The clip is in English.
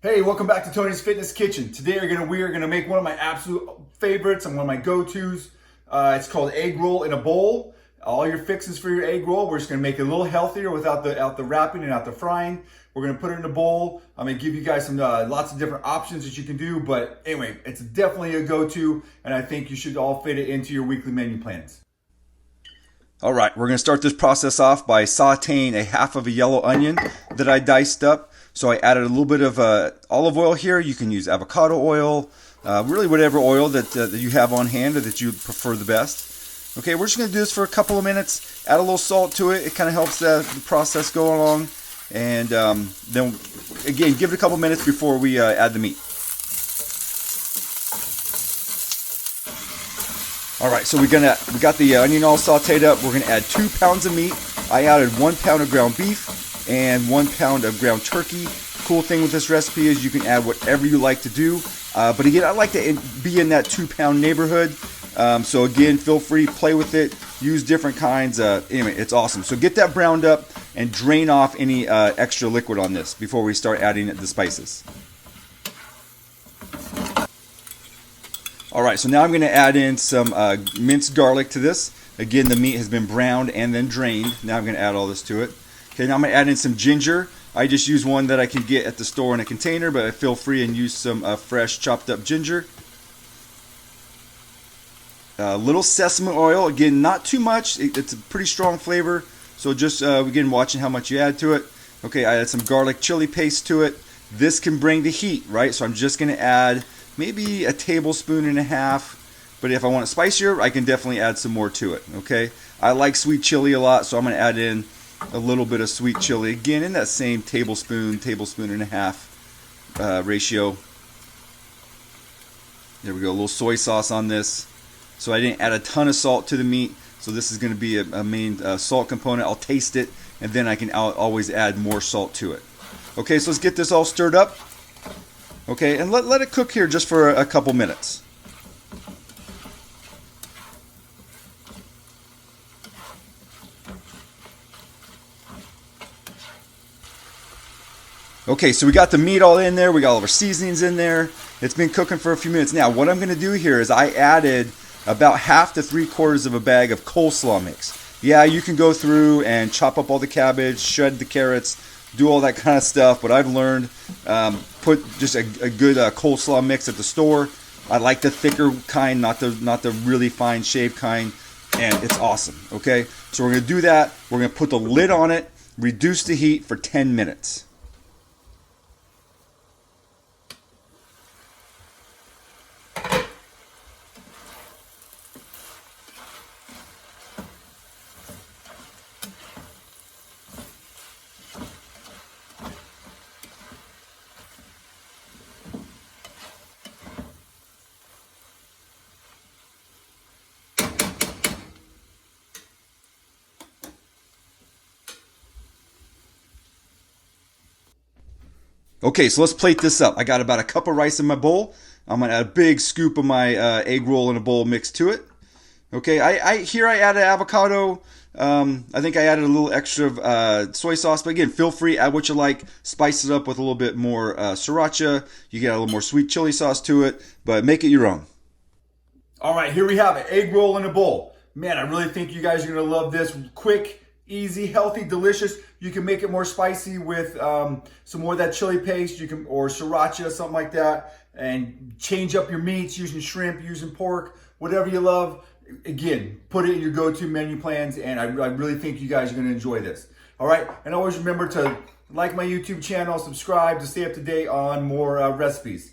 Hey, welcome back to Tony's Fitness Kitchen. Today we are gonna make one of my absolute favorites and one of my go-tos. It's called egg roll in a bowl. All your fixes for your egg roll. We're just gonna make it a little healthier without the wrapping and out the frying. We're gonna put it in a bowl. I'm gonna give you guys some lots of different options that you can do. But anyway, it's definitely a go-to, and I think you should all fit it into your weekly menu plans. All right, we're gonna start this process off by sauteing a half of a yellow onion that I diced up. So I added a little bit of olive oil here. You can use avocado oil, really whatever oil that you have on hand or that you prefer the best. Okay, we're just gonna do this for a couple of minutes. Add a little salt to it. It kind of helps the process go along. And then again, give it a couple of minutes before we add the meat. All right, so we got the onion all sauteed up. We're gonna add 2 pounds of meat. I added 1 pound of ground beef and 1 pound of ground turkey. Cool thing with this recipe is you can add whatever you like to do. But again, I like to be in that 2 pound neighborhood. So again, feel free, play with it, use different kinds. Anyway, it's awesome. So get that browned up and drain off any extra liquid on this before we start adding the spices. All right, so now I'm going to add in some minced garlic to this. Again, the meat has been browned and then drained. Now I'm going to add all this to it. Okay, now I'm going to add in some ginger. I just use one that I can get at the store in a container, but feel free and use some fresh chopped up ginger. A little sesame oil. Again, not too much. It's a pretty strong flavor. So just, again, watching how much you add to it. Okay, I add some garlic chili paste to it. This can bring the heat, right? So I'm just going to add maybe a tablespoon and a half. But if I want it spicier, I can definitely add some more to it, okay? I like sweet chili a lot, so I'm going to add in a little bit of sweet chili. Again, in that same tablespoon and a half ratio. There we go, a little soy sauce on this. So I didn't add a ton of salt to the meat, so this is going to be a main salt component. I'll taste it, and then I can always add more salt to it. Okay, so let's get this all stirred up. Okay, and let it cook here just for a couple minutes. Okay, so we got the meat all in there. We got all of our seasonings in there. It's been cooking for a few minutes. Now, what I'm going to do here is I added about 1/2 to 3/4 of a bag of coleslaw mix. Yeah, you can go through and chop up all the cabbage, shred the carrots, do all that kind of stuff. But I've learned put just a good coleslaw mix at the store. I like the thicker kind, not the really fine shaved kind, and it's awesome. Okay, so we're going to do that. We're going to put the lid on it, reduce the heat for 10 minutes. Okay, so let's plate this up. I got about a cup of rice in my bowl. I'm gonna add a big scoop of my egg roll in a bowl mix to it. Okay, here I added avocado. I think I added a little extra soy sauce, but again, feel free, add what you like. Spice it up with a little bit more sriracha. You get a little more sweet chili sauce to it, but make it your own. All right, here we have it, egg roll in a bowl. Man, I really think you guys are gonna love this. Quick, easy, healthy, delicious. You can make it more spicy with some more of that chili paste, or sriracha, something like that, and change up your meats using shrimp, using pork, whatever you love. Again, put it in your go-to menu plans, and I really think you guys are gonna enjoy this. All right, and always remember to like my YouTube channel, subscribe to stay up to date on more recipes.